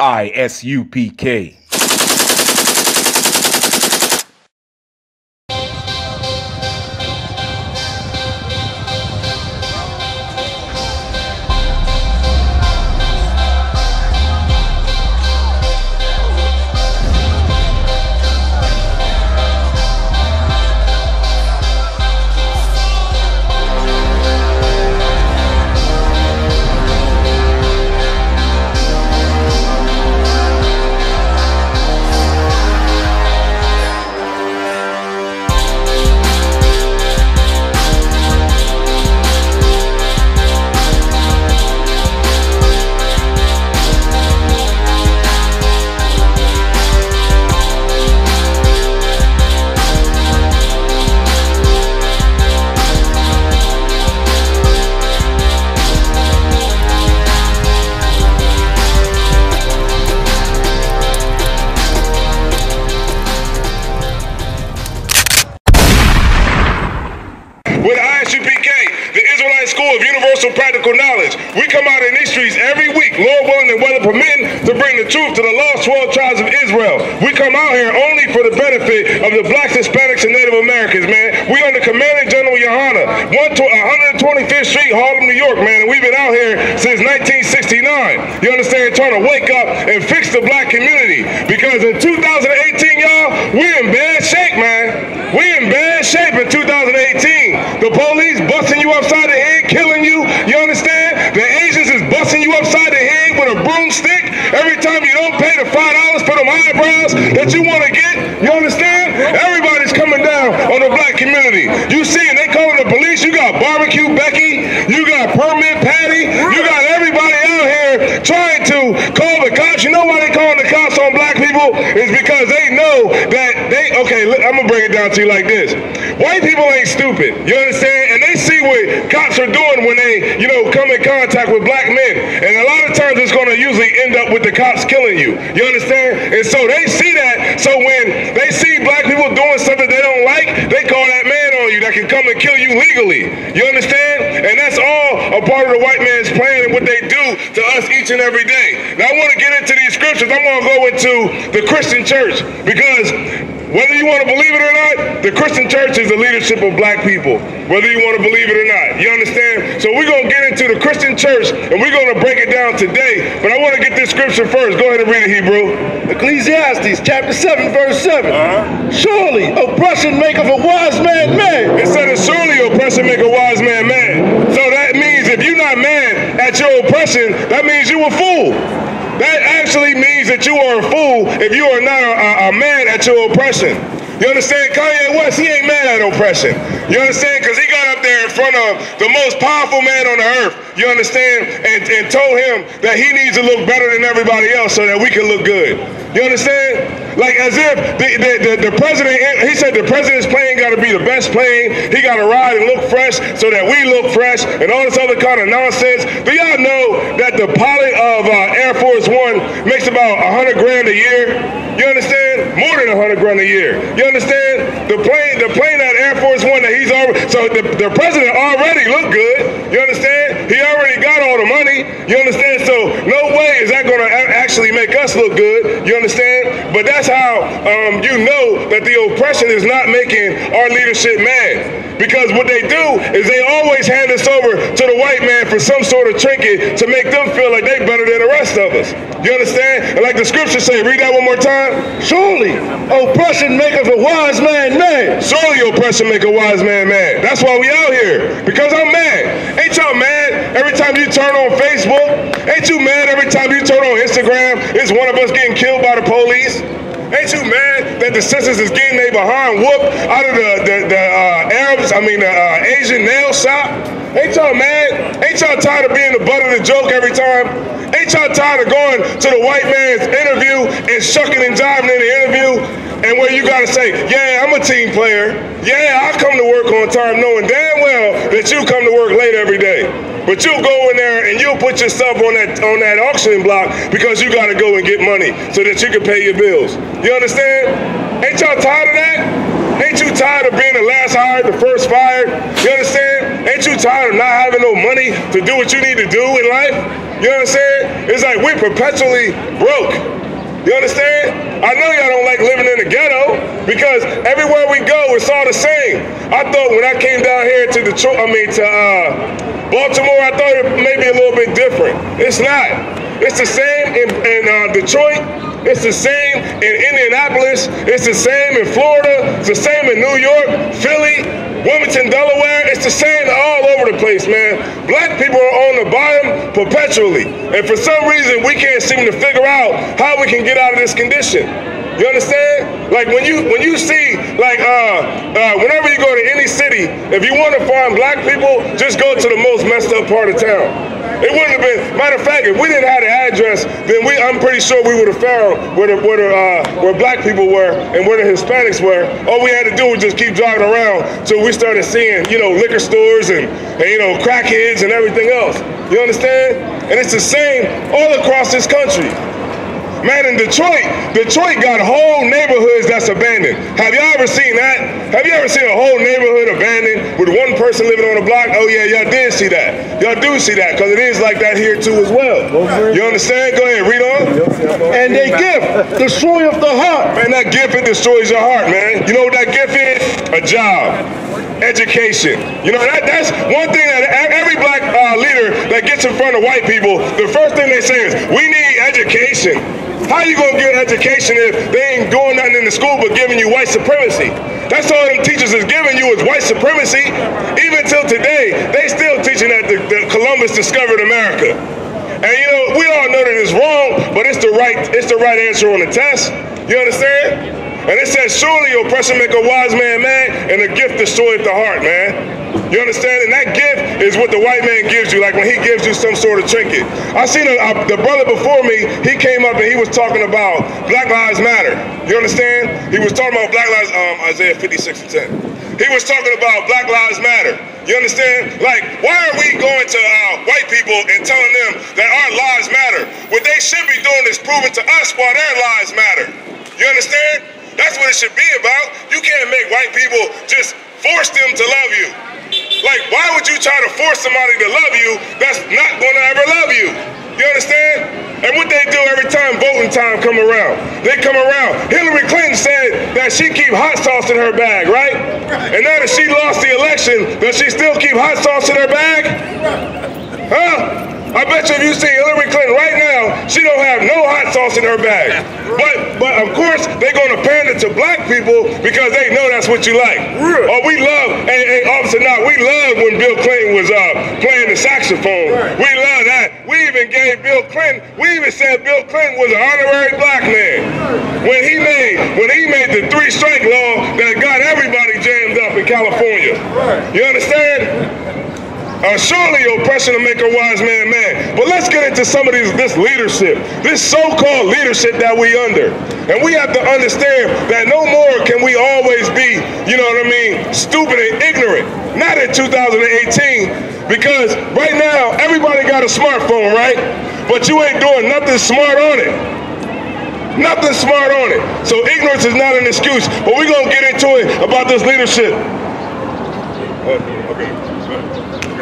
I.S.U.P.K. With I.S.U.P.K, the Israelite School of Universal Practical Knowledge, we come out in these streets every week, Lord willing and weather permitting, to bring the truth to the lost 12 tribes of Israel. We come out here only for the benefit of the blacks, Hispanics, and Native Americans, man. We under Commanding Gen.YAHANNA, 125th Street, Harlem, New York, man, and we've been out here since 1969. You understand? Trying to wake up and fix the black community. Because in 2018, y'all, we in bad shape, man. We in bad shape in 2018. The police busting you upside the head, killing you. You understand? The Asians is busting you upside the head with a broomstick every time you don't pay the $5 for them eyebrows that you want to get. You understand? Everybody's coming down on the black community. You see, and they calling the police. You got Barbecue Becky. You got Permit Patty. You got everybody out here trying to call the cops. You know why they calling the cops on black people? It's because they know that okay, look, I'm going to bring it down to you like this. White people ain't stupid. You understand? And they see what cops are doing when they, come in contact with black men. And a lot of times it's going to usually end up with the cops killing you. You understand? And so they see that. So when they see black people doing something they don't like, they call that man on you that can come and kill you legally. You understand? And that's all a part of the white man's plan and what they do to us each and every day. Now I want to get into these scriptures. I'm going to go into the Christian church because whether you want to believe it or not, the Christian church is the leadership of black people, whether you want to believe it or not. You understand? So we're going to get into the Christian church, and we're going to break it down today. But I want to get this scripture first. Go ahead and read it, Hebrew. Ecclesiastes chapter 7, verse 7. Surely oppression maketh a wise man mad. It said, surely oppression make a wise man mad. So that means if you're not mad at your oppression, that means you a fool. That actually means that you are a fool if you are not a man at your oppression. You understand? Kanye West, he ain't mad at oppression. You understand? Because he got up there in front of the most powerful man on the earth, you understand? And told him that he needs to look better than everybody else so that we can look good. You understand? Like as if the president, he said the president's plane got to be the best plane. He got to ride and look fresh so that we look fresh and all this other kind of nonsense. Do y'all know that the pilot of Air Force One makes about $100 grand a year? You understand? More than $100 grand a year. You understand? The plane that Air Force One that he's already, so the president already looked good. You understand? He already got all the money. You understand? So no way is that going to actually make us look good. You understand? But that's how you know that the oppression is not making our leadership mad. Because what they do is they always hand us over to the white man for some sort of trinket to make them feel like they better than the rest of us. You understand? And like the scriptures say, read that one more time. Surely oppression maketh a wise man mad. Surely oppression make a wise man mad. That's why we out here. Because I'm mad. Ain't y'all mad every time you turn on Facebook? Ain't you mad every time you turn on Instagram? It's one of us getting killed by the police. Ain't you mad that the sisters is getting their behind whooped out of the Asian nail shop? Ain't y'all mad? Ain't y'all tired of being the butt of the joke every time? Ain't y'all tired of going to the white man's interview and shucking and jiving in the interview? And where you gotta say, yeah, I'm a team player. Yeah, I come to work on time knowing damn well that you come to work late every day. But you'll go in there and you'll put yourself on that auction block because you gotta go and get money so that you can pay your bills. You understand? Ain't y'all tired of that? Ain't you tired of being the last hired, the first fired? You understand? Ain't you tired of not having no money to do what you need to do in life? You know what I'm saying? It's like we're perpetually broke. You understand? I know y'all don't like living in the ghetto because everywhere we go, it's all the same. I thought when I came down here to Detroit, Baltimore, I thought it may be a little bit different. It's not. It's the same in Detroit. It's the same in Indianapolis. It's the same in Florida. It's the same in New York, Philly, Wilmington, Delaware. It's the same all over the place, man. Black people are on the bottom perpetually. And for some reason, we can't seem to figure out how we can get out of this condition. You understand? Like when you see, like whenever you go to any city, if you want to find black people, just go to the most messed up part of town. It wouldn't have been, matter of fact, if we didn't have the address, then I'm pretty sure we would have found where black people were and where the Hispanics were. All we had to do was just keep driving around till we started seeing, you know, liquor stores and you know, crackheads and everything else. You understand? And it's the same all across this country. Man, in Detroit got whole neighborhoods that's abandoned. Have y'all ever seen that? Have you ever seen a whole neighborhood abandoned with one person living on the block? Oh yeah, y'all did see that. Y'all do see that, because it is like that here too as well. You understand? Go ahead, read on. And they gift destroyeth the heart. Man, that gift, it destroys your heart, man. You know what that gift is? A job. Education. You know, that's one thing that every black leader that gets in front of white people, the first thing they say is, we need education. How you gonna get education if they ain't doing nothing in the school but giving you white supremacy? That's all them teachers is giving you is white supremacy. Even till today, they still teaching that Columbus discovered America. And you know, we all know that it's wrong, but it's the right answer on the test. You understand? And it says, surely oppression make a wise man mad, and a gift destroyeth the heart, man. You understand? And that gift is what the white man gives you, like when he gives you some sort of trinket. I seen the brother before me, he came up and he was talking about Black Lives Matter. You understand? He was talking about Black Lives, Isaiah 56:10. He was talking about Black Lives Matter. You understand? Like, why are we going to white people and telling them that our lives matter? What they should be doing is proving to us why their lives matter. You understand? That's what it should be about. You can't make white people just force them to love you. Like, why would you try to force somebody to love you that's not going to ever love you? You understand? And what they do every time voting time come around, they come around. Hillary Clinton said that she keep hot sauce in her bag, right? And now that she lost the election, does she still keep hot sauce in her bag? Huh? I bet you if you see Hillary Clinton right now, she don't have no hot sauce in her bag. But of course, they're going to pander to black people because they know that's what you like. Or we love, and Officer Knott, we love when Bill Clinton was playing the saxophone. We love that. We even gave Bill Clinton, we even said Bill Clinton was an honorary black man. When he made the 3-strike law that got everybody jammed up in California. You understand? Surely oppression will make a wise man mad. But let's get into some of this leadership, this so-called leadership that we under. And we have to understand that no more can we always be, you know what I mean, stupid and ignorant. Not in 2018, because right now, everybody got a smartphone, right? But you ain't doing nothing smart on it. Nothing smart on it. So ignorance is not an excuse. But we're going to get into it about this leadership. Okay.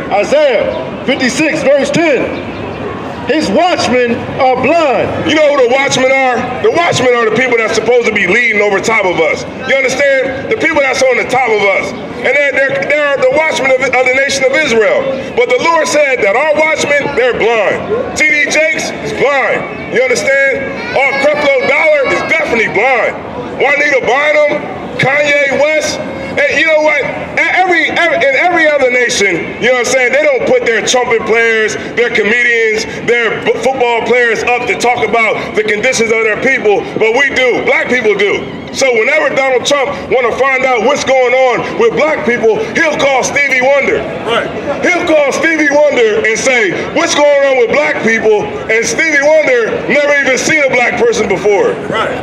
Isaiah 56, verse 10. His watchmen are blind. You know who the watchmen are? The watchmen are the people that's supposed to be leading over top of us. You understand? The people that's on the top of us. And they're the watchmen of the nation of Israel. But the Lord said that our watchmen, they're blind. T.D. Jakes is blind. You understand? Our Creflo Dollar is definitely blind. Juanita Bynum, Kanye West. And you know what? In every other nation, you know what I'm saying, they don't put their trumpet players, their comedians, their football players up to talk about the conditions of their people, but we do. Black people do. So whenever Donald Trump want to find out what's going on with black people, he'll call Stevie Wonder. Right. He'll call Stevie Wonder and say, what's going on with black people? And Stevie Wonder never even seen a black person before. Right.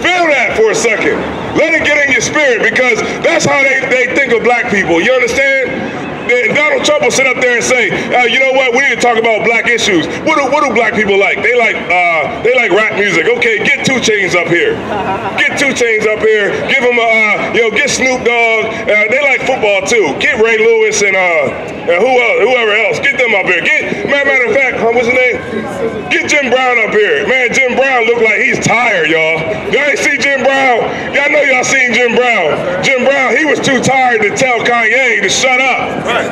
Feel that for a second. Let it get in your spirit, because that's how they think of black people. You understand? And Donald Trump will sit up there and say, you know what, we need to talk about black issues. What do black people like? They like rap music. Okay, get 2 Chainz up here. Get 2 Chainz up here. Give them get Snoop Dogg. They like football too. Get Ray Lewis and whoever else. Get them up here. Matter of fact, what's his name? Get Jim Brown up here. Man, Jim Brown look like he's tired, y'all. Y'all ain't see Jim Brown? Y'all know y'all seen Jim Brown. Jim Brown, he was too tired to tell Kanye to shut up. Right.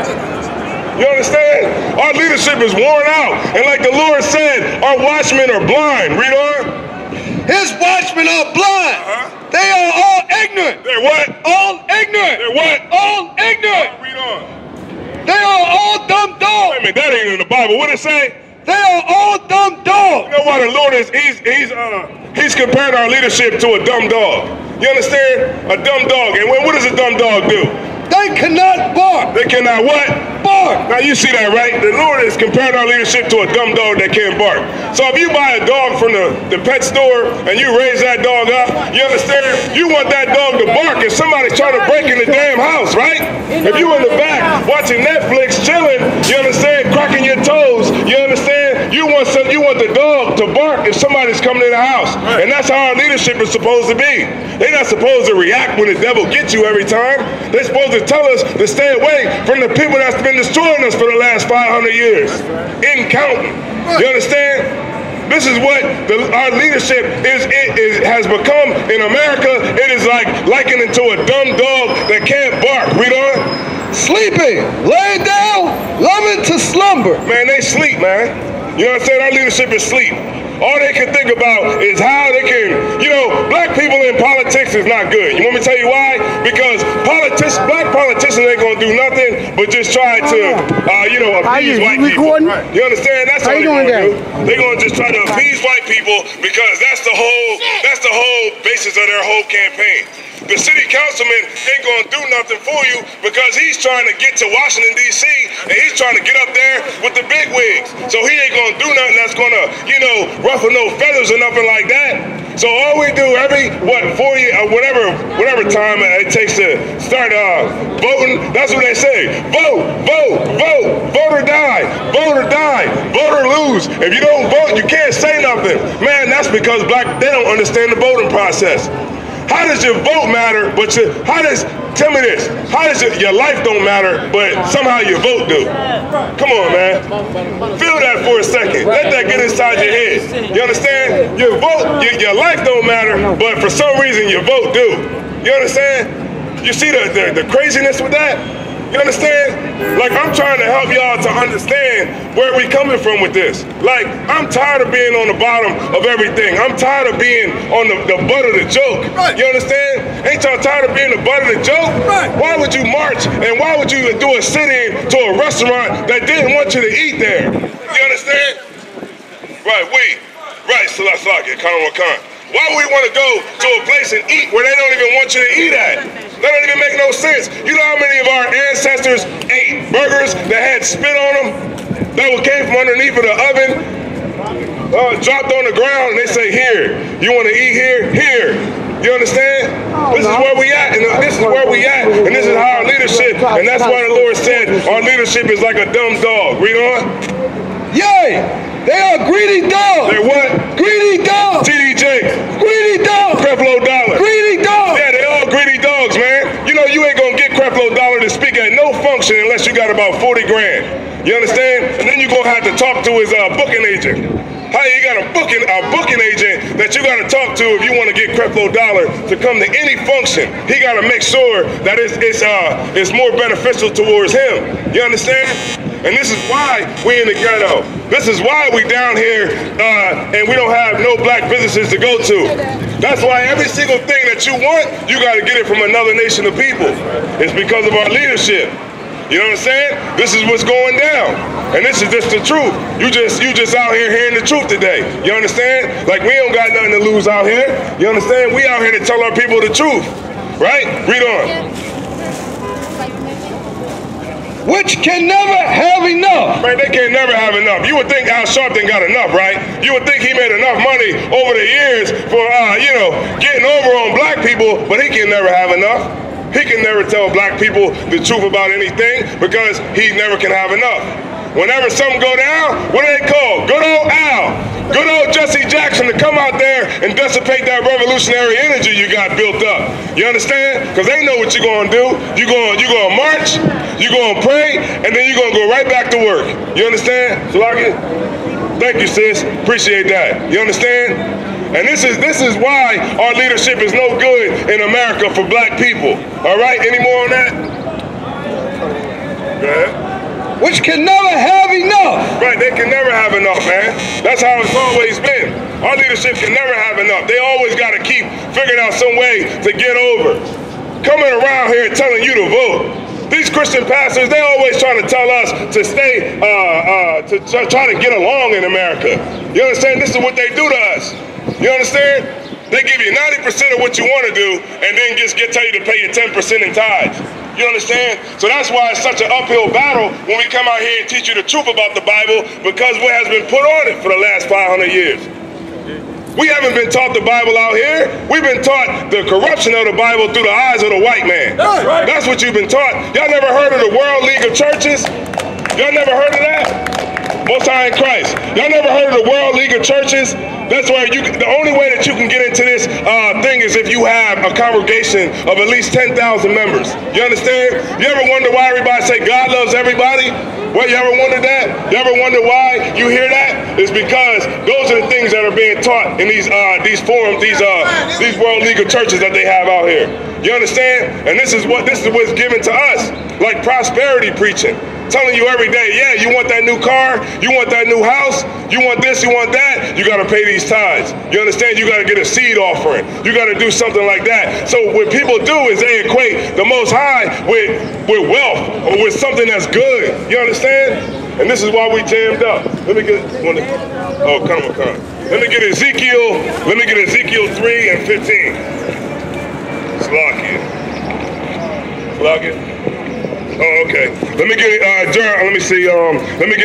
You understand? Our leadership is worn out. And like the Lord said, our watchmen are blind. Read on. His watchmen are blind. They are all ignorant. They're what? All ignorant. They're what? All ignorant. Read on. They are all dumb dogs. Wait a minute, that ain't in the Bible. What it say? They are all dumb dogs. You know why the Lord is, he's compared our leadership to a dumb dog. You understand? A dumb dog. And what does a dumb dog do? They cannot bark. They cannot what? Bark. Now you see that, right? The Lord has compared our leadership to a dumb dog that can't bark. So if you buy a dog from the pet store and you raise that dog up, you understand? You want that dog to bark if somebody's trying to break in the damn house, right? If you in the back watching Netflix, chilling, you understand? Cracking your toes, you understand? You want the dog to bark if somebody's coming in the house. And that's how our leadership is supposed to be. They're not supposed to react when the devil gets you every time. They're supposed to tell us to stay away from the people that's been destroying us for the last 500 years. In counting. You understand? This is what our leadership has become in America. It is like likened to a dumb dog that can't bark. Read on. Sleeping, laying down, loving to slumber. Man, they sleep, man. You know what I'm saying? Our leadership is sleep. All they can think about is how they can, black people in politics is not good. You want me to tell you why? Because black politicians ain't gonna do nothing but just try to, appease white people. You understand? That's all they're gonna do. They're gonna just try to appease white people because that's the whole basis of their whole campaign. The city councilman ain't gonna do nothing for you because he's trying to get to Washington, D.C. and he's trying to get up there with the big wigs. So he ain't gonna do nothing that's gonna, ruffle no feathers or nothing like that. So all we do every, 4 years, whatever time it takes to start voting, that's what they say. Vote, vote, vote, vote or die, vote or die, vote or lose. If you don't vote, you can't say nothing. Man, that's because they don't understand the voting process. How does your vote matter, tell me this, how does your life don't matter, but somehow your vote do? Come on, man. Feel that for a second. Let that get inside your head. You understand? Your vote, your life don't matter, but for some reason your vote do. You understand? You see the craziness with that? You understand? Like, I'm trying to help y'all to understand where we coming from with this. Like, I'm tired of being on the bottom of everything. I'm tired of being on the butt of the joke. Right. You understand? Ain't y'all tired of being the butt of the joke? Right. Why would you march and why would you do a sit-in to a restaurant that didn't want you to eat there? You understand? Right, Salaslaki, Khan. Why would we want to go to a place and eat where they don't even want you to eat at? That don't even make no sense. You know how many of our ancestors ate burgers that had spit on them? That came from underneath of the oven, dropped on the ground, and they say, here, you want to eat here? Here. You understand? This is where we at, and this is where we at, and this is how our leadership, and that's why the Lord said our leadership is like a dumb dog. Read on. Yay! They are greedy dogs. They're what? Greedy dogs. TDJ. Greedy dogs. Creflo Dollar. Greedy dogs. Yeah, they all greedy dogs, man. You know you ain't gonna get Creflo Dollar to speak at no function unless you got about 40 grand. You understand? And then you're gonna have to talk to his booking agent. How you got a booking agent that you gotta talk to if you want to get Creflo Dollar to come to any function? He gotta make sure that it's more beneficial towards him. You understand? And this is why we in the ghetto. This is why we down here and we don't have no black businesses to go to. That's why every single thing that you want, you got to get it from another nation of people. It's because of our leadership. You know what I'm saying? This is what's going down. And this is just the truth. You just out here hearing the truth today. You understand? Like, we don't got nothing to lose out here. You understand? We out here to tell our people the truth. Right? Read on. Which can never have enough. Man, they can never have enough. You would think Al Sharpton got enough, right? You would think he made enough money over the years for, getting over on black people, but he can never have enough. He can never tell black people the truth about anything because he never can have enough. Whenever something go down, what do they call? Good old Al, good old Jesse Jackson to come out there and dissipate that revolutionary energy you got built up. You understand? Because they know what you're going to do. You're going to march, you're going to pray, and then you're going to go right back to work. You understand? Salaki? Thank you, sis. Appreciate that. You understand? And this is why our leadership is no good in America for black people. All right? Any more on that? Go ahead. Which can never have enough. Right, they can never have enough, man. That's how it's always been. Our leadership can never have enough. They always got to keep figuring out some way to get over. Coming around here telling you to vote. These Christian pastors, they always trying to tell us to stay, to try to get along in America. You understand? This is what they do to us. You understand? They give you 90% of what you want to do and then just tell you to pay your 10% in tithes. You understand? So that's why it's such an uphill battle when we come out here and teach you the truth about the Bible, because what has been put on it for the last 500 years. We haven't been taught the Bible out here. We've been taught the corruption of the Bible through the eyes of the white man. That's right. That's what you've been taught. Y'all never heard of the World League of Churches? Y'all never heard of that? Most High in Christ. Y'all never heard of the World League of Churches? That's why the only way that you can get into this thing is if you have a congregation of at least 10,000 members. You understand? You ever wonder why everybody say God loves everybody? Well, you ever wondered that? You ever wonder why you hear that? It's because those are the things that are being taught in these forums, these World League of Churches that they have out here. You understand? And this is what's given to us, like prosperity preaching. Telling you every day, yeah, you want that new car, you want that new house, you want this, you want that, you got to pay these tithes. You understand? You got to get a seed offering. You got to do something like that. So what people do is they equate the Most High with wealth or with something that's good. You understand? And this is why we jammed up. Let me get one. Oh, come on. Let me get Ezekiel 3 and 15. Slakia. Oh, okay. Let me get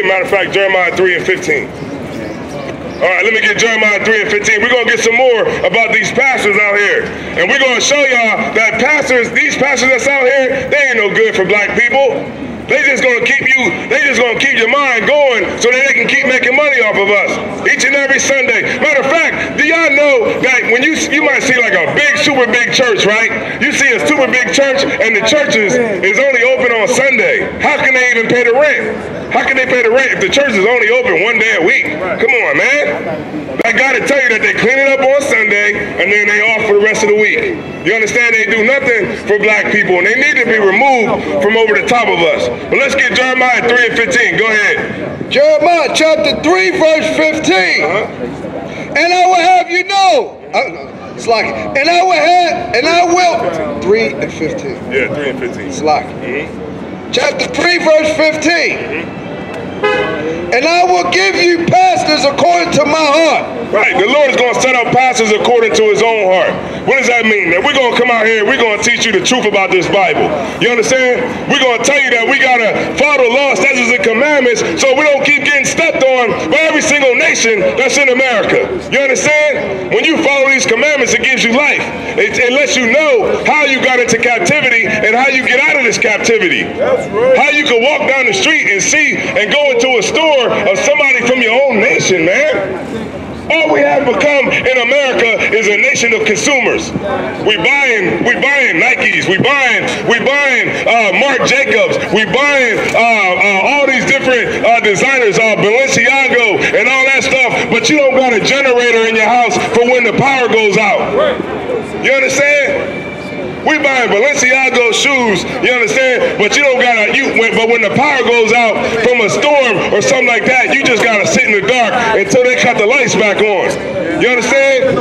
matter of fact, Jeremiah 3 and 15. All right, let me get Jeremiah 3 and 15. We're going to get some more about these pastors out here. And we're going to show y'all that these pastors that's out here, they ain't no good for black people. They just gonna keep your mind going so that they can keep making money off of us each and every Sunday. Matter of fact, do y'all know that when you might see like a super big church, right? You see a super big church and the churches is only open on Sunday. How can they even pay the rent? How can they pay the rent if the church is only open one day a week? Come on, man. I gotta tell you that they clean it up on Sunday and then they off for the rest of the week. You understand? They do nothing for black people and they need to be removed from over the top of us. But let's get Jeremiah 3 and 15. Go ahead. Jeremiah chapter 3, verse 15. And I will have you know. It's like, and I will. 3 and 15. Yeah, 3 and 15. It's like, chapter 3, verse 15. And I will give you pastors according to my heart. Right, the Lord is going to set up pastors according to his own heart. What does that mean? That we're going to come out here and we're going to teach you the truth about this Bible. You understand? We're going to tell you that we got to follow the law, statutes, and commandments so we don't keep getting stepped on by every single nation that's in America. You understand? When you follow these commandments, it gives you life. It lets you know how you got into captivity and how you get out of this captivity. That's right. How you can walk down the street and see and go into a store of somebody from your own nation, man. All we have become in America is a nation of consumers. We buying Nikes, we buying Marc Jacobs, we buying all these different designers, Balenciaga and all that stuff, but you don't got a generator in your house for when the power goes out. You understand? We buying Balenciaga shoes, you understand? But you don't gotta, but when the power goes out from a storm or something like that, you just gotta sit in the dark until they cut the lights back on. You understand?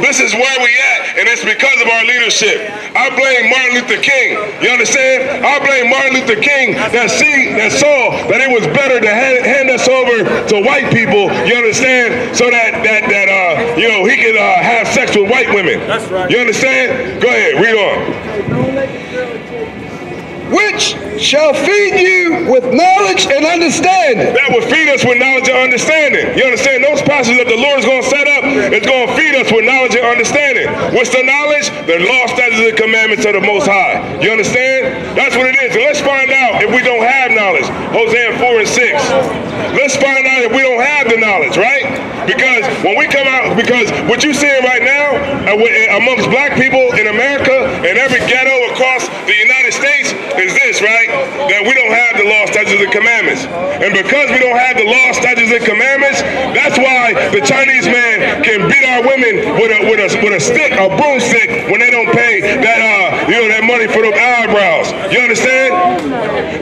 This is where we at, and it's because of our leadership. I blame Martin Luther King, you understand? I blame Martin Luther King that saw that it was better to hand us over to white people, you understand? So that he could have sex with white women. That's right. You understand? Go ahead, read on. Which shall feed you with knowledge and understanding. That will feed us with knowledge and understanding. You understand? Those pastors that the Lord is going to set up, is going to feed us with knowledge and understanding. What's the knowledge? The law, statutes, and commandments of the Most High. You understand? That's what it is. And let's find out if we don't have knowledge. Hosea 4 and 6. Let's find out if we don't have the knowledge, right? Because when we come out, because what you're seeing right now amongst black people in America and every ghetto across the United States is this, right? That we don't have the law, statutes, and commandments. And because we don't have the law, statutes, and commandments, that's why the Chinese man can beat our women with a stick, a broomstick, when they don't pay that that money for them eyebrows. You understand?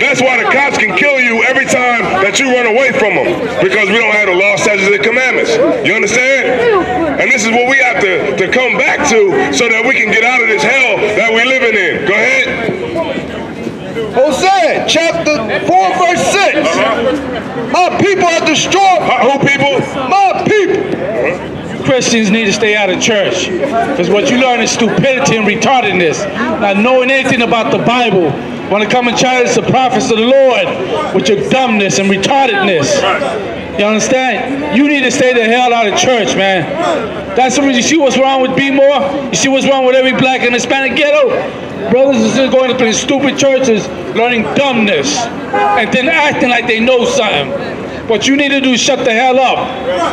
That's why the cops can kill you every time that you run away from them, because we don't have the law, statutes, and commandments. You understand? And this is what we have to come back to so that we can get out of this hell that we're living in. Go ahead. Hosea chapter 4 verse 6. My people are destroyed. Who people? My people. Christians need to stay out of church, because what you learn is stupidity and retardedness, not knowing anything about the Bible. Want to come and challenge the prophets of the Lord with your dumbness and retardedness. You understand? You need to stay the hell out of church, man. That's the reason. You see what's wrong with B-More? You see what's wrong with every black and Hispanic ghetto? Brothers is just going to these stupid churches, learning dumbness, and then acting like they know something. What you need to do is shut the hell up.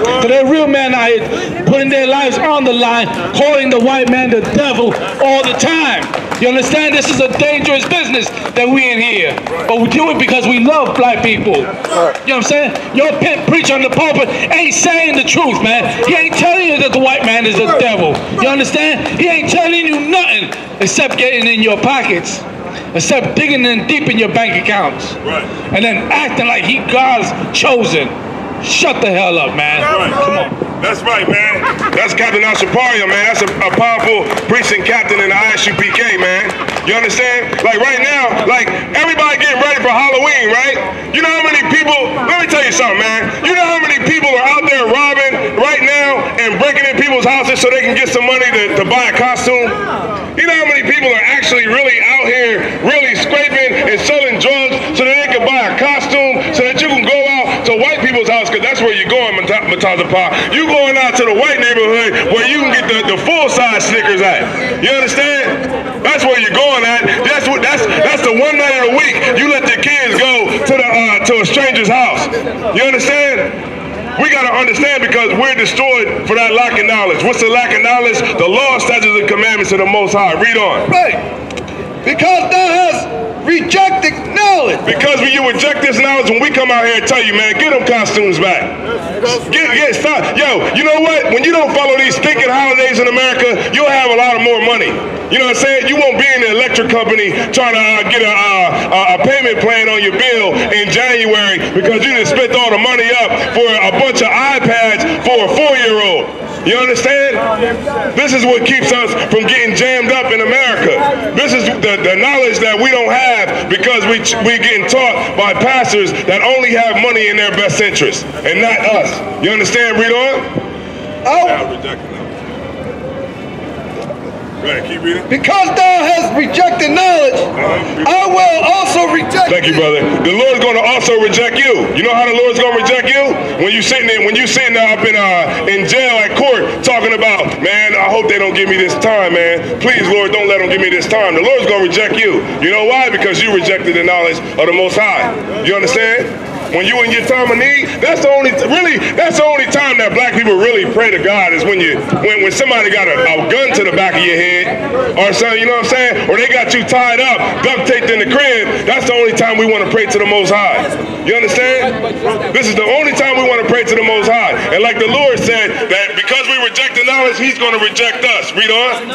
Because they're real men out here putting their lives on the line, calling the white man the devil all the time. You understand? This is a dangerous business that we in here. But we do it because we love black people. You know what I'm saying? Your pimp preacher on the pulpit ain't saying the truth, man. He ain't telling you that the white man is the devil. You understand? He ain't telling you nothing except getting in your pockets. Except digging in deep in your bank accounts. Right. And then acting like he God's chosen. Shut the hell up, man. Right. Come on. That's right, man. That's Captain I.S.U.P.K, man. That's a powerful precinct captain in the I.S.U.P.K, man. You understand? Like right now, like everybody getting ready for Halloween, right? You know how many people, let me tell you something, man. You know how many people are out there robbing right now and breaking in people's houses so they can get some money to buy a costume? You know how many people are actually really out here really scraping and selling drugs so that they can buy a costume so that you can go out to white people's house, because that's where you're going, Matazapa. You going out to the white neighborhood where you can get the full-size Snickers at. You understand? That's where you're going at. That's the one night of the week you let the kids go to a stranger's house. You understand? We got to understand, because we're destroyed for that lack of knowledge. What's the lack of knowledge? The law, statutes, and commandments of the Most High. Read on. Right. Because thou hast rejected knowledge. Because when you reject this knowledge, when we come out here and tell you, man, get them costumes back. Stop. Yo, you know what? When you don't follow these stinking holidays in America, you'll have a lot of more money. You know what I'm saying? You won't be in the electric company trying to get a payment plan on your bill in January because you just spent all the money up for a bunch of iPads for a 4-year-old. You understand? This is what keeps us from getting jammed up in America. This is the knowledge that we don't have because we're getting taught by pastors that only have money in their best interest and not us. You understand? Read on. Right, keep reading. Because thou hast rejected knowledge, I will also reject Thank you, brother. The Lord's going to also reject you. You know how the Lord's going to reject you? When you sitting there up in jail at court talking about, man, I hope they don't give me this time, man. Please, Lord, don't let them give me this time. The Lord's going to reject you. You know why? Because you rejected the knowledge of the Most High. You understand? When you in your time of need, that's the only time that black people really pray to God is when somebody got a gun to the back of your head or something, you know what I'm saying? Or they got you tied up, duct taped in the crib. That's the only time we want to pray to the Most High. You understand? This is the only time we want to pray to the Most High. And like the Lord said, that because we reject the knowledge, He's going to reject us. Read on.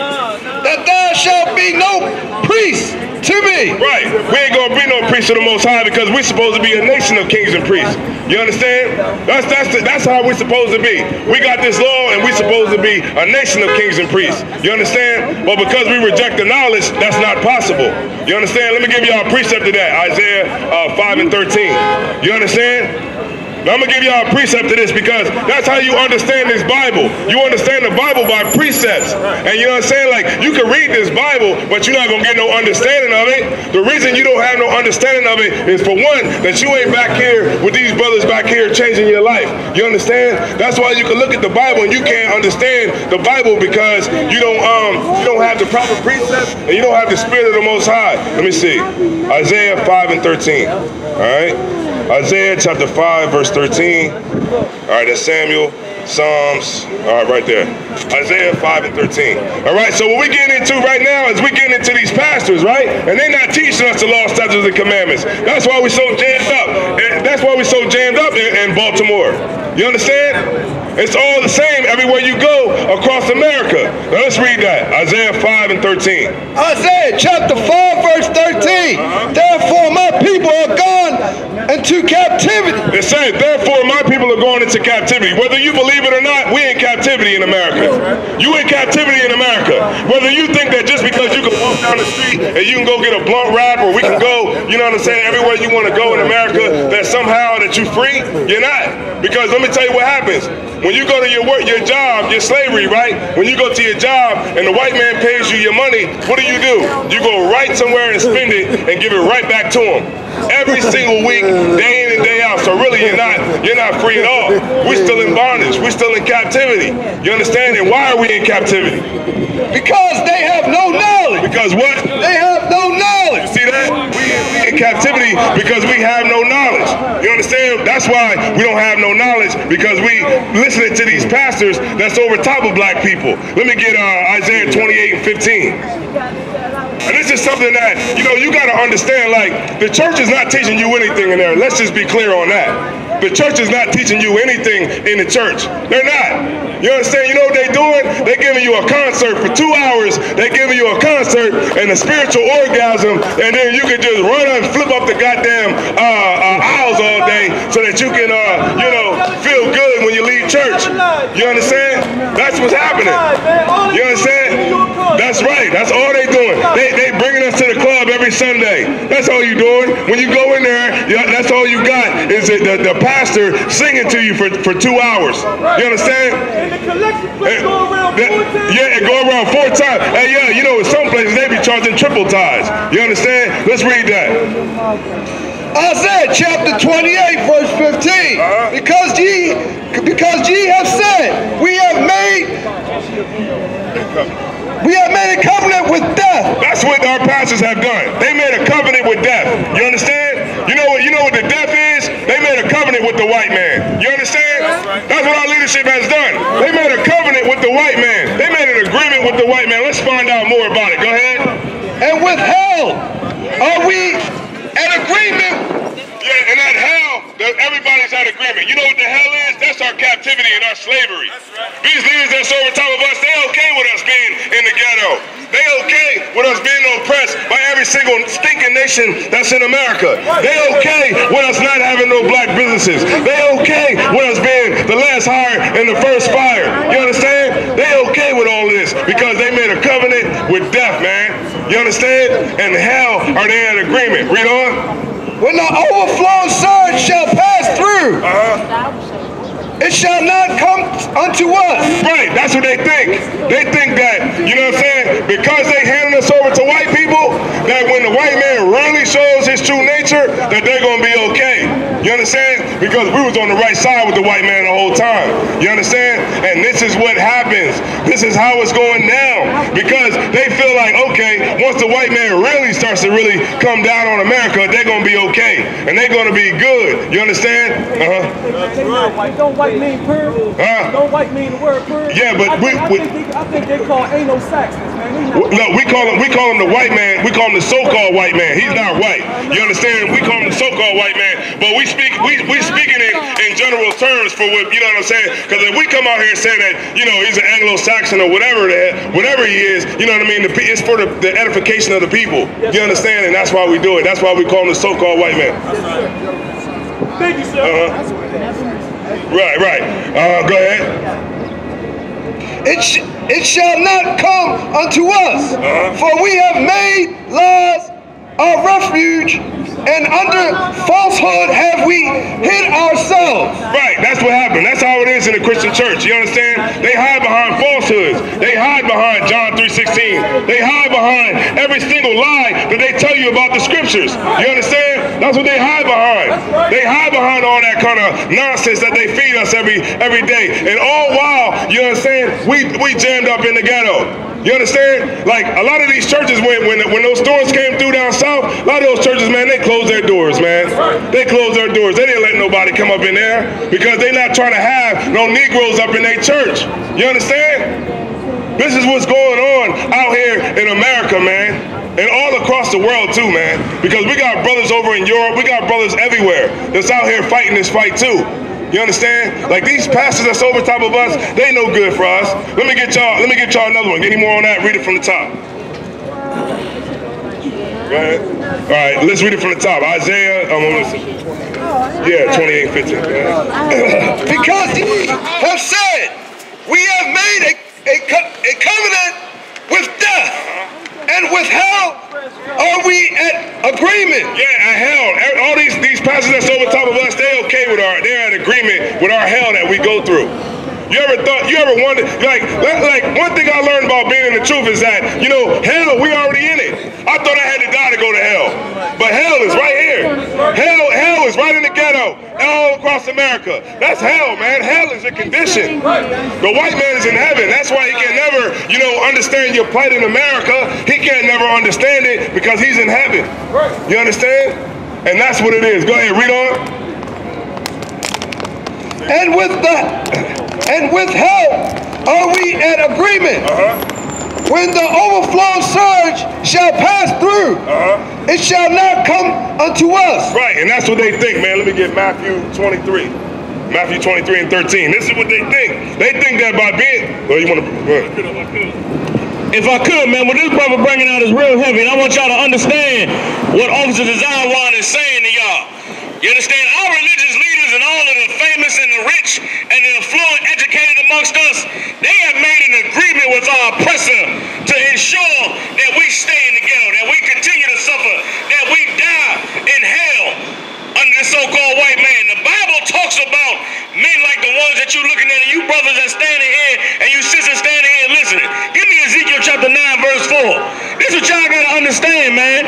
That thou shalt be no priest to me. Right. We ain't going to be no priest to the Most High because we're supposed to be a nation of kings and priests. You understand? That's how we're supposed to be. We got this law and we're supposed to be a nation of kings and priests. You understand? But because we reject the knowledge, that's not possible. You understand? Let me give y'all a precept to that. Isaiah 5 and 13. You understand? Now, I'm going to give y'all a precept to this because that's how you understand this Bible. You understand the Bible by precepts. And you know what I'm saying? Like, you can read this Bible, but you're not going to get no understanding of it. The reason you don't have no understanding of it is, for one, that you ain't back here with these brothers back here changing your life. You understand? That's why you can look at the Bible and you can't understand the Bible because you don't have the proper precepts and you don't have the Spirit of the Most High. Let me see. Isaiah 5 and 13. All right? Isaiah chapter 5, verse 13. All right, that's Samuel. Psalms, all right, right there. Isaiah 5 and 13. All right, so what we're getting into right now is we're getting into these pastors, right? And they're not teaching us the law, statutes, and commandments. That's why we're so jammed up. And that's why we're so jammed up in Baltimore. You understand? It's all the same everywhere you go across America. Now let's read that. Isaiah 5 and 13. Isaiah chapter 5, verse 13. Therefore my people are gone into captivity. It says, therefore my people are going into captivity. Whether you believe it or not, we in captivity in America. You in captivity in America. Whether you think that just because you can walk down the street and you can go get a blunt wrap, or we can go, you know what I'm saying, everywhere you want to go in America, that somehow that you free, you're not. Because let me tell you what happens. When you go to your work, your job, your slavery, right? When you go to your job and the white man pays you your money, what do? You go right somewhere and spend it and give it right back to him. Every single week, day in and day out. So really, you're not free at all. We're still in bondage. We're still in captivity. You understand? And why are we in captivity? Because they have no knowledge. Because what? They have no knowledge. See that? We in captivity because we have no knowledge. You understand? That's why we don't have no knowledge, because we listening to these pastors that's over top of black people. Let me get Isaiah 28 and 15. And this is something that, you got to understand, like, the church is not teaching you anything in there. Let's just be clear on that. The church is not teaching you anything in the church. They're not. You understand? You know what they're doing? They're giving you a concert for 2 hours. They're giving you a concert and a spiritual orgasm, and then you can just run and flip up the goddamn aisles all day so that you can, feel good when you leave church. You understand? That's what's happening. You understand? That's right. That's all they doing. They bringing us to the club every Sunday. That's all you doing. When you go in there, that's all you got is the pastor singing to you for 2 hours. You understand? And the collection plate go around 4 times. Yeah, it go around 4 times. Hey, yeah, in some places they be charging triple ties. You understand? Let's read that. Isaiah chapter 28, verse 15. Because ye have said, we have made a covenant with death. That's what our pastors have done. They made a covenant with death. You understand? You know what the death is? They made a covenant with the white man. You understand? That's what our leadership has done. They made a covenant with the white man. They made an agreement with the white man. Let's find out more about it. Go ahead. And with hell are we at agreement. Yeah, and that hell, everybody's at agreement. You know what the hell is? That's our captivity and our slavery. These leaders that's over top of us, they okay with us being in the ghetto. They okay with us being oppressed by every single stinking nation that's in America. They okay with us not having no black businesses. They okay with us being the last hire and the first fire. You understand? They okay with all this because they made a covenant with death, man. You understand? And hell are they in agreement. Read on. When the overflowing surge shall pass through, it shall not come unto us. Right, that's what they think. They think that, you know what I'm saying, because they handed us over to white people, that when the white man really shows his true nature, that they're going to be okay. You understand? Because we was on the right side with the white man the whole time. You understand? And this is what happens. This is how it's going down. Because they feel like, okay, once the white man really starts to really come down on America, they're going to be okay. And they're going to be good. You understand? Don't white mean purr? Don't white mean the word purr? Yeah, but I think they call anal Saxons, man. No, we call him the white man. We call him the so-called white man. He's not white. You understand? We call him the so-called white man. But we speaking in general terms for what, you know what I'm saying? Because if we come out here and say that, he's an Anglo-Saxon or whatever he is, you know what I mean? It's for the edification of the people. You understand? And that's why we do it. That's why we call him the so-called white man. Thank you, sir. Right. Go ahead. It shall not come unto us, for we have made laws our refuge, and under falsehood have we hid ourselves. Right, that's what happened. That's how it is in the Christian church. You understand? They hide behind falsehoods. They hide behind John 3:16. They hide behind every single lie that they tell you about the scriptures. You understand? That's what they hide behind. They hide behind all that kind of nonsense that they feed us every day. And all while, you understand, we jammed up in the ghetto. You understand? Like a lot of these churches, when those storms came through down south, a lot of those churches, man, they closed their doors, man. They closed their doors. They didn't let nobody come up in there because they're not trying to have no Negroes up in their church. You understand? This is what's going on out here in America, man. And all across the world too, man. Because we got brothers over in Europe, we got brothers everywhere that's out here fighting this fight too. You understand? Like these pastors that's over top of us, they no good for us. Let me get y'all another one. Any more on that? Read it from the top. Go ahead. All right, let's read it from the top. Isaiah, yeah, 28:15. Because ye have said, we have made a covenant with death, and with hell are we at agreement. Yeah, at hell. All these pastors that's over top of us, they're okay with they're at agreement with our hell that we go through. You ever wondered, like one thing I learned about being in the truth is that, you know, hell, we already in it. I thought I had to die to go to hell. But hell is right here. Hell is right in the ghetto, all across America. That's hell, man. Hell is a condition. The white man is in heaven. That's why he can never, you know, understand your plight in America. He can't never understand it because he's in heaven. You understand? And that's what it is. Go ahead, read on. And with hell are we at agreement. When the overflow surge shall pass through, it shall not come unto us. Right, and that's what they think, man. Let me get Matthew 23. Matthew 23:13. This is what they think. They think that by being, well, you want to, go ahead. If I could, man, what this brother bringing out is real heavy, and I want y'all to understand what Officer GEN.YAHANNA is saying to y'all. You understand? Our religious leaders and all of the famous and the rich and the affluent educated amongst us, they have made an agreement with our oppressor to ensure that we stay in the ghetto, that we continue to suffer, that we die in hell under the so-called white man. The Bible talks about men like the ones that you're looking at, and you brothers that standing here and you sisters standing here listening. Give me Ezekiel chapter 9, verse 4. This is what y'all gotta understand, man.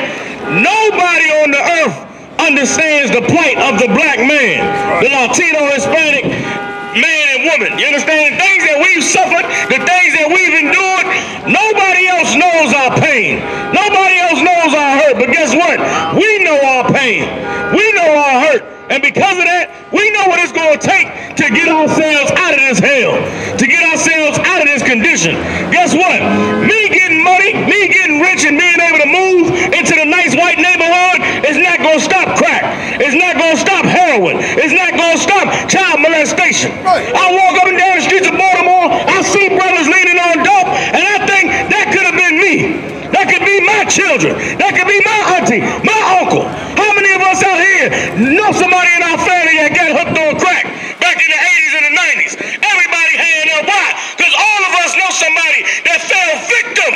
Nobody on the earth understands the plight of the black man, the Latino, Hispanic man and woman. You understand? The things that we've suffered, the things that we've endured, nobody else knows our pain. Nobody else knows our hurt. But guess what? We know our pain. We know our hurt. And because of that, we know what it's going to take to get ourselves out of this hell, to get ourselves out of this condition. Guess what? Me getting money, me getting rich and being able to move into the nice white neighborhood is not going to stop crack. It's not going to stop heroin. It's not going to stop child molestation. I walk up and down the streets of Baltimore, I see brothers leaning on dope, and I think that could have been me. That could be my children. That could be my auntie, my uncle. How many of us out here know somebody in our family that got hooked on crack back in the 80s and the 90s? Everybody hand up. Why? Because all of us know somebody that fell victim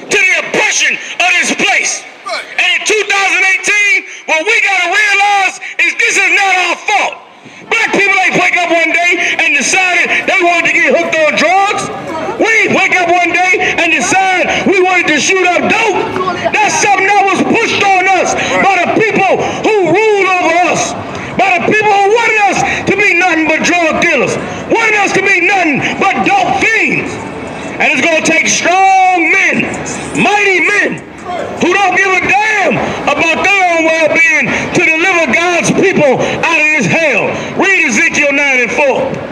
to the oppression of this place. And in 2018, what we got to realize is this is not our fault. Black people ain't wake up one day and decided they wanted to get hooked on drugs. We ain't wake up one day and decide we wanted to shoot up dope. That's something that was pushed on us by the people who rule over us, by the people who wanted us to be nothing but drug dealers, wanted us to be nothing but dope fiends. And it's going to take strong men, mighty men, who don't give a damn about their own well-being to deliver God's people out of this hell. Read Ezekiel 9 and 4.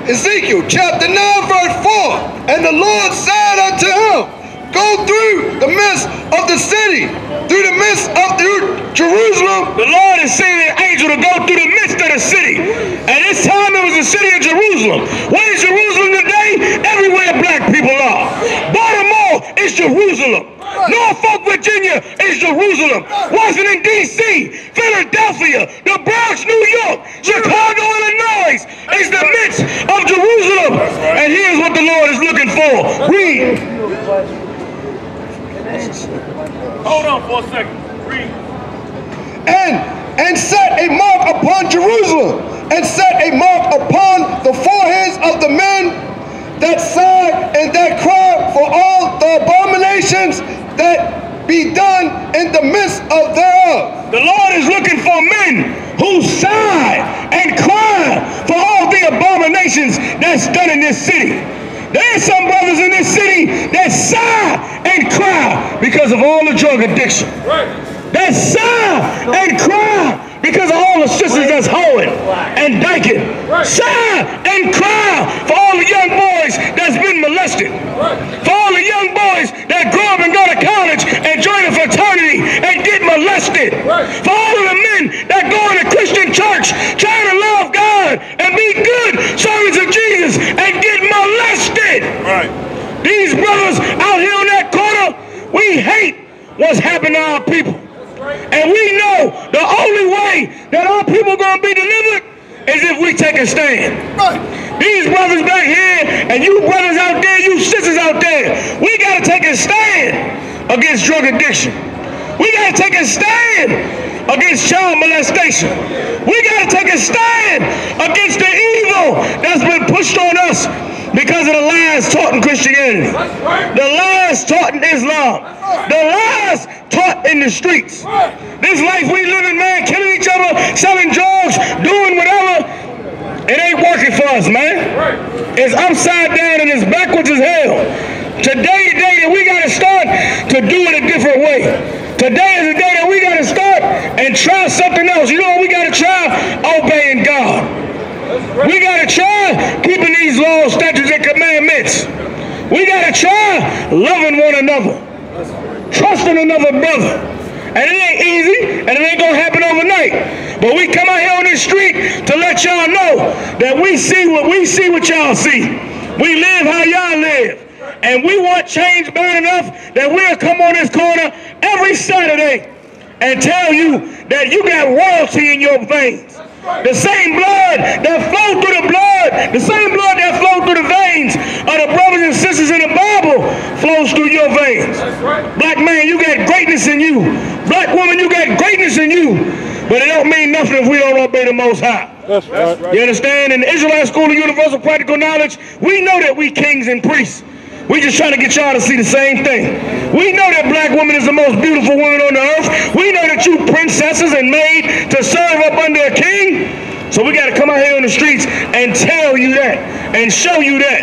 Ezekiel chapter 9 verse 4. And the Lord said unto him, go through the midst of the city, through Jerusalem. The Lord is sending an angel to go through the midst of the city. At this time it was the city of Jerusalem. What is Jerusalem today? Everywhere black people are. Baltimore is Jerusalem. Norfolk, Virginia is Jerusalem. Washington, D.C., Philadelphia, the Bronx, New York, Chicago, Illinois is the midst of Jerusalem. And here's what the Lord is looking for. Read. Hold on for a second. And set a mark upon Jerusalem, and set a mark upon the foreheads of the men that sigh and that cry for all the abominations that be done in the midst of thereof. The Lord is looking for men who sigh and cry for all the abominations that's done in this city. There's some brothers in this city that sigh and cry because of all the drug addiction. That sigh and cry because of all the sisters that's hoeing and dyking. Sigh and cry for all the young boys that's been molested. For all the young boys that grow up and go to college and join a fraternity and get molested. For all of the men that go in a Christian church trying to love God and be good servants of Jesus and get molested. These brothers out here on that corner, we hate what's happened to our people. And we know the only way that our people are going to be delivered is if we take a stand. These brothers back here, and you brothers out there, you sisters out there, we got to take a stand against drug addiction. We got to take a stand against child molestation. We got to take a stand against the evil that's been pushed on us because of the lies taught in Christianity, the lies taught in Islam, the lies taught in the streets. This life we live in, man, killing each other, selling drugs, doing whatever, it ain't working for us, man. It's upside down and it's backwards as hell. Today is the day that we got to start to do it a different way. Today is the day that we got to start and try something else. You know what we got to try? Obeying God. We got to try keeping these laws, statutes, and commandments. We got to try loving one another, trusting another brother. And it ain't easy, and it ain't going to happen overnight. But we come out here on this street to let y'all know that we see what y'all see. We live how y'all live. And we want change bad enough that we'll come on this corner every Saturday and tell you that you got royalty in your veins. The same blood that flowed through the blood, the same blood that flowed through the veins of the brothers and sisters in the Bible flows through your veins. Black man, you got greatness in you. Black woman, you got greatness in you. But it don't mean nothing if we don't obey the Most High. That's right. You understand? In the Israelite School of Universal Practical Knowledge, we know that we kings and priests. We just trying to get y'all to see the same thing. We know that black woman is the most beautiful woman on the earth. We know that you princesses and made to serve up under a king. So we got to come out here on the streets and tell you that and show you that.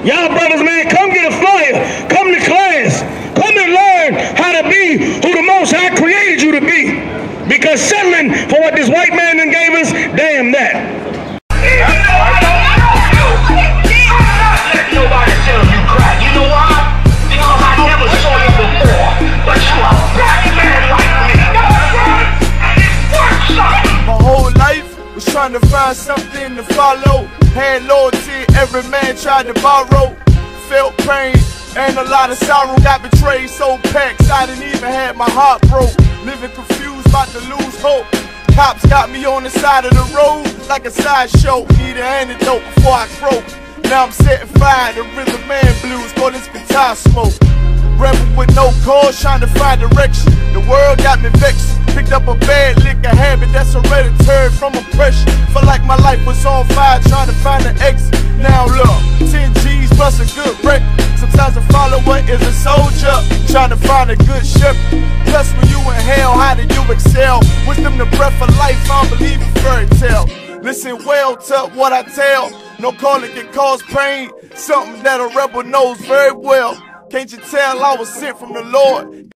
Y'all brothers, man, come get a flyer. Come to class. Come and learn how to be who the Most High created you to be. Because settling for what this white man done gave us, damn that. Nobody tell you cry. You know why? Because I never saw you before. But you a black man like me. And it works something. My whole life was trying to find something to follow. Had loyalty, every man tried to borrow. Felt pain and a lot of sorrow. Got betrayed, so packed, I didn't even have my heart broke. Living confused, about to lose hope. Cops got me on the side of the road like a sideshow. Need an antidote before I croak. Now I'm setting fire to rhythm man blues, call this guitar smoke. Rebel with no cause, trying to find direction. The world got me vexed. Picked up a bad liquor habit that's hereditary from oppression. Felt like my life was on fire, trying to find an exit. Now look, 10 G's plus a good record. Sometimes a follower is a soldier, trying to find a good shepherd. Plus when you in hell, how do you excel? Wisdom the breath of life, I don't believe in fairy tale. Listen well to what I tell. No calling can cause pain, something that a rebel knows very well. Can't you tell I was sent from the Lord?